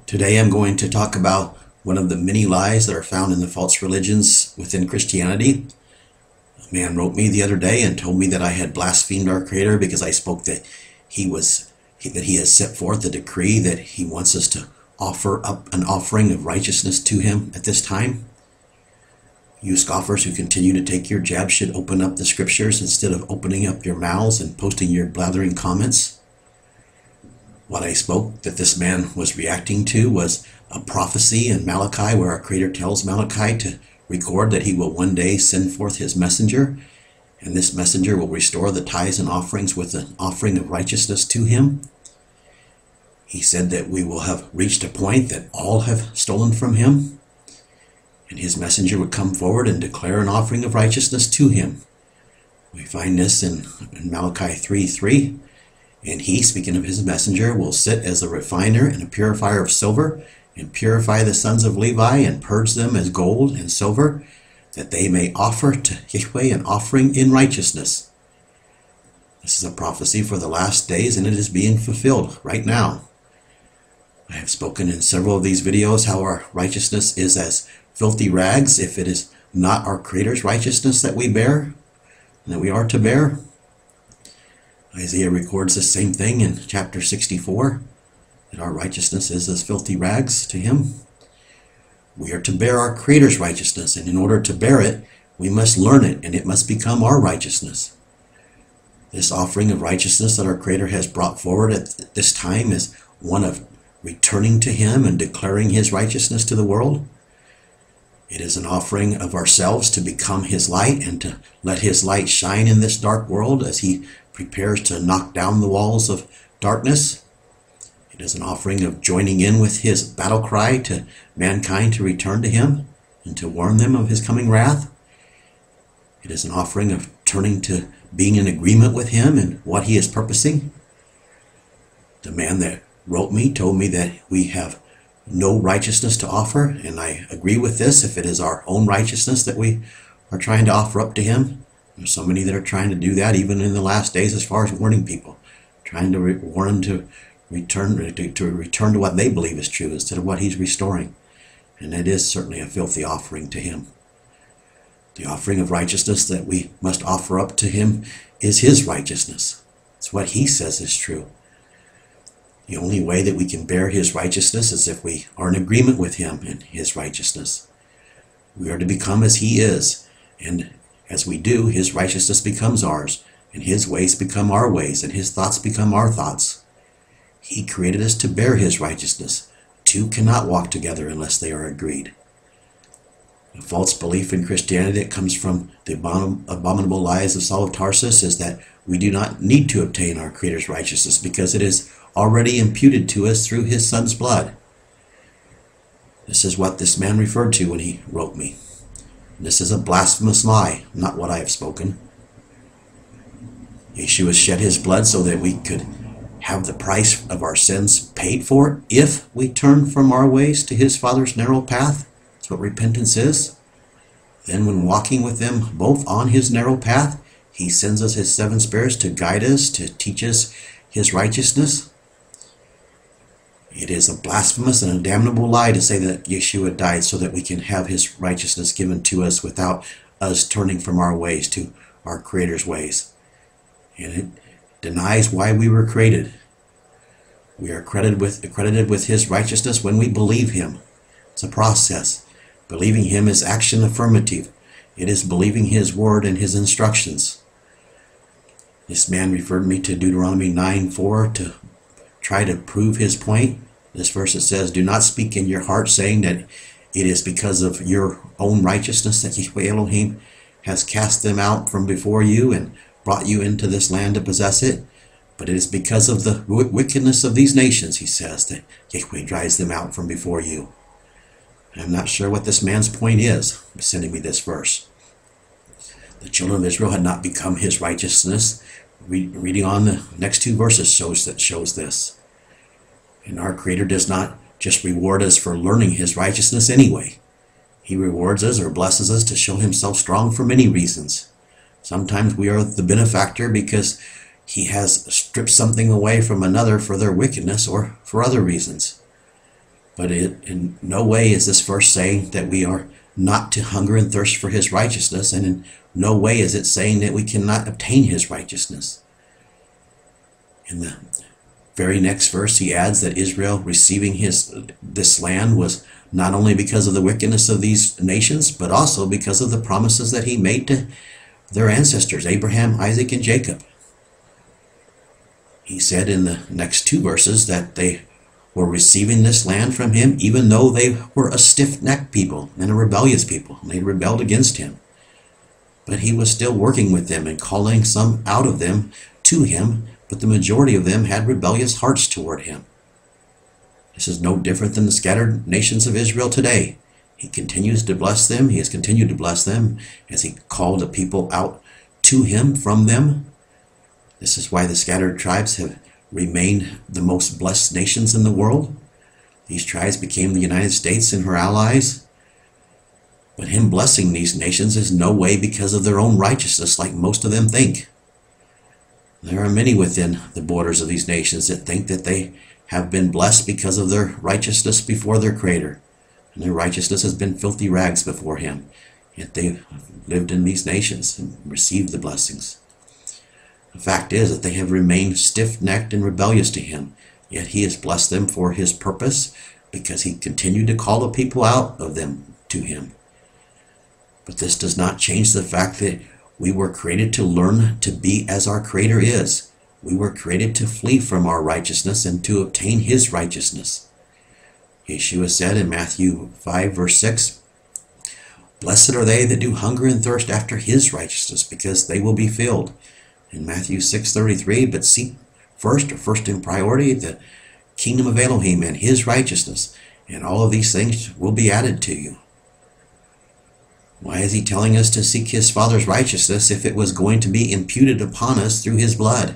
Today I'm going to talk about one of the many lies that are found in the false religions within Christianity. A man wrote me the other day and told me that I had blasphemed our Creator because I spoke that he has set forth a decree that he wants us to offer up an offering of righteousness to him at this time. You scoffers who continue to take your jabs should open up the scriptures instead of opening up your mouths and posting your blathering comments. What I spoke that this man was reacting to was a prophecy in Malachi where our Creator tells Malachi to record that he will one day send forth his messenger, and this messenger will restore the tithes and offerings with an offering of righteousness to him. He said that we will have reached a point that all have stolen from him, and his messenger would come forward and declare an offering of righteousness to him. We find this in Malachi 3:3. And he, speaking of his messenger, will sit as a refiner and a purifier of silver, and purify the sons of Levi, and purge them as gold and silver, that they may offer to Yahweh an offering in righteousness. This is a prophecy for the last days, and it is being fulfilled right now. I have spoken in several of these videos how our righteousness is as filthy rags if it is not our Creator's righteousness that we bear, and that we are to bear. Isaiah records the same thing in chapter 64, that our righteousness is as filthy rags to him. We are to bear our Creator's righteousness, and in order to bear it, we must learn it, and it must become our righteousness. This offering of righteousness that our Creator has brought forward at this time is one of returning to him and declaring his righteousness to the world. It is an offering of ourselves to become his light and to let his light shine in this dark world as he prepares to knock down the walls of darkness. It is an offering of joining in with his battle cry to mankind to return to him and to warn them of his coming wrath. It is an offering of turning to being in agreement with him and what he is purposing. The man that wrote me told me that we have no righteousness to offer, and I agree with this. If it is our own righteousness that we are trying to offer up to him, there's so many that are trying to do that even in the last days as far as warning people, trying to warn them to return to what they believe is true instead of what he's restoring. And it is certainly a filthy offering to him. The offering of righteousness that we must offer up to him is his righteousness. It's what he says is true. The only way that we can bear his righteousness is if we are in agreement with him in his righteousness. We are to become as he is, and as we do, his righteousness becomes ours, and his ways become our ways, and his thoughts become our thoughts. He created us to bear his righteousness. Two cannot walk together unless they are agreed. A false belief in Christianity that comes from the abominable lies of Saul of Tarsus is that we do not need to obtain our Creator's righteousness because it is already imputed to us through his Son's blood. This is what this man referred to when he wrote me. This is a blasphemous lie, not what I have spoken. Yeshua shed his blood so that we could have the price of our sins paid for if we turn from our ways to his Father's narrow path. That's what repentance is. Then when walking with them both on his narrow path, he sends us his seven spirits to guide us, to teach us his righteousness. It is a blasphemous and a damnable lie to say that Yeshua died so that we can have his righteousness given to us without us turning from our ways to our Creator's ways. And it denies why we were created. We are credited with his righteousness when we believe him. It's a process. Believing him is action affirmative. It is believing his word and his instructions. This man referred me to Deuteronomy 9:4 to try to prove his point. This verse, it says, "Do not speak in your heart, saying that it is because of your own righteousness that Yahweh Elohim has cast them out from before you and brought you into this land to possess it. But it is because of the wickedness of these nations," he says, "that Yahweh drives them out from before you." I'm not sure what this man's point is for sending me this verse. The children of Israel had not become his righteousness. Reading on the next two verses shows this. And our Creator does not just reward us for learning his righteousness anyway. He rewards us or blesses us to show himself strong for many reasons. Sometimes we are the benefactor because he has stripped something away from another for their wickedness or for other reasons. But in no way is this verse saying that we are not to hunger and thirst for his righteousness, and in no way is it saying that we cannot obtain his righteousness. In the very next verse, he adds that Israel receiving this land was not only because of the wickedness of these nations, but also because of the promises that he made to their ancestors, Abraham, Isaac, and Jacob. He said in the next two verses that they were receiving this land from him, even though they were a stiff-necked people and a rebellious people, and they rebelled against him. But he was still working with them and calling some out of them to him, but the majority of them had rebellious hearts toward him. This is no different than the scattered nations of Israel today. He continues to bless them. He has continued to bless them as he called the people out to him from them. This is why the scattered tribes have remained the most blessed nations in the world. These tribes became the United States and her allies. But him blessing these nations is no way because of their own righteousness like most of them think. There are many within the borders of these nations that think that they have been blessed because of their righteousness before their Creator. And their righteousness has been filthy rags before him. Yet they lived in these nations and received the blessings. The fact is that they have remained stiff-necked and rebellious to him, yet he has blessed them for his purpose because he continued to call the people out of them to him. But this does not change the fact that we were created to learn to be as our Creator is. We were created to flee from our righteousness and to obtain his righteousness. Yeshua said in Matthew 5 verse 6, "Blessed are they that do hunger and thirst after his righteousness, because they will be filled." In Matthew 6:33, "But seek first in priority, the kingdom of Elohim and his righteousness, and all of these things will be added to you." Why is he telling us to seek his Father's righteousness if it was going to be imputed upon us through his blood?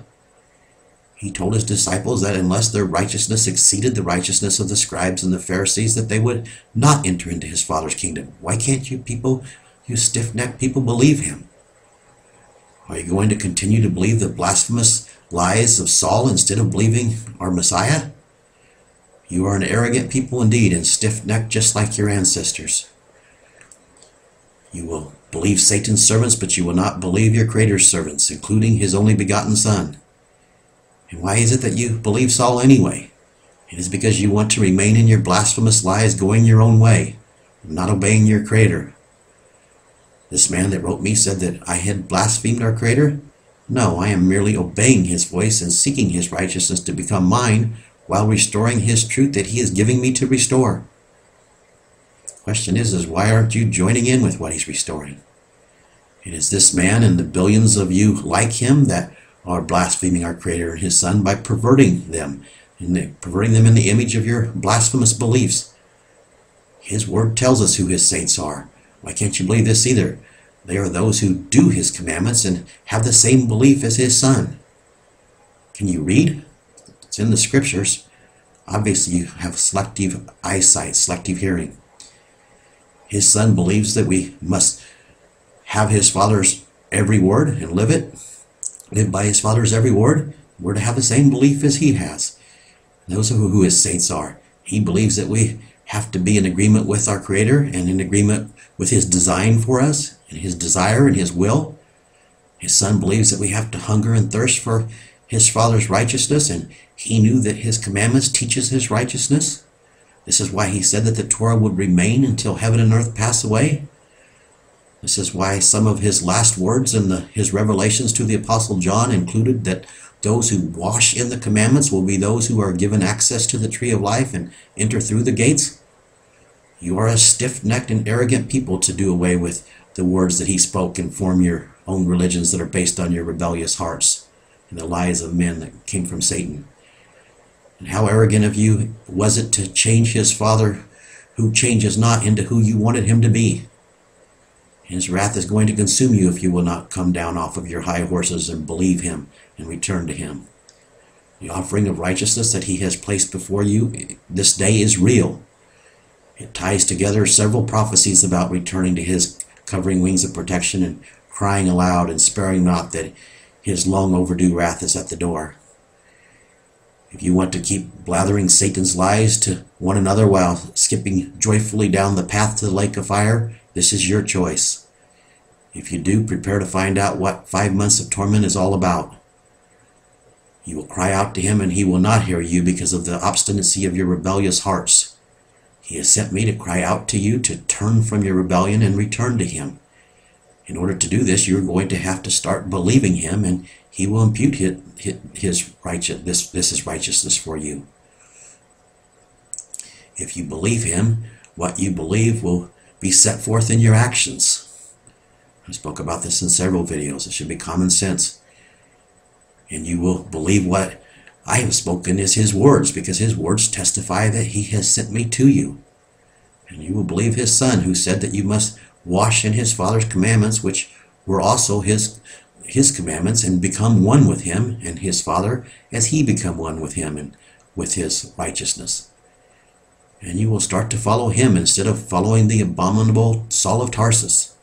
He told his disciples that unless their righteousness exceeded the righteousness of the scribes and the Pharisees, that they would not enter into his Father's kingdom. Why can't you stiff-necked people, believe him? Are you going to continue to believe the blasphemous lies of Saul instead of believing our Messiah? You are an arrogant people indeed, and stiff-necked just like your ancestors. You will believe Satan's servants, but you will not believe your Creator's servants, including his only begotten Son. And why is it that you believe Saul anyway? It is because you want to remain in your blasphemous lies, going your own way, not obeying your Creator. This man that wrote me said that I had blasphemed our Creator. No, I am merely obeying his voice and seeking his righteousness to become mine while restoring his truth that he is giving me to restore. The question is why aren't you joining in with what he's restoring? It is this man and the billions of you like him that are blaspheming our Creator and his Son by perverting them in the image of your blasphemous beliefs. His word tells us who his saints are. Why can't you believe this either? They are those who do his commandments and have the same belief as his Son. Can you read? It's in the scriptures. Obviously you have selective eyesight, selective hearing. His Son believes that we must have his Father's every word and live by his Father's every word. We're to have the same belief as he has. Those are who his saints are. He believes that we have to be in agreement with our Creator and in agreement with his design for us and his desire and his will. His Son believes that we have to hunger and thirst for his Father's righteousness, and he knew that his commandments teaches his righteousness. This is why he said that the Torah would remain until heaven and earth pass away. This is why some of his last words in his revelations to the Apostle John included that those who wash in the commandments will be those who are given access to the tree of life and enter through the gates. You are a stiff-necked and arrogant people to do away with the words that he spoke and form your own religions that are based on your rebellious hearts and the lies of men that came from Satan. And how arrogant of you was it to change his Father, who changes not, into who you wanted him to be. His wrath is going to consume you if you will not come down off of your high horses and believe him and return to him. The offering of righteousness that he has placed before you this day is real. It ties together several prophecies about returning to his covering wings of protection and crying aloud and sparing not that his long overdue wrath is at the door. If you want to keep blathering Satan's lies to one another while skipping joyfully down the path to the lake of fire, this is your choice. If you do, prepare to find out what 5 months of torment is all about. You will cry out to him, and he will not hear you because of the obstinacy of your rebellious hearts. He has sent me to cry out to you to turn from your rebellion and return to him. In order to do this, you're going to have to start believing him, and he will impute his righteousness for you. If you believe him, what you believe will be set forth in your actions. I spoke about this in several videos. It should be common sense. And you will believe what I have spoken is his words, because his words testify that he has sent me to you. And you will believe his son, who said that you must wash in his Father's commandments, which were also his commandments, and become one with him and his Father as he become one with him and with his righteousness. And you will start to follow him instead of following the abominable Saul of Tarsus.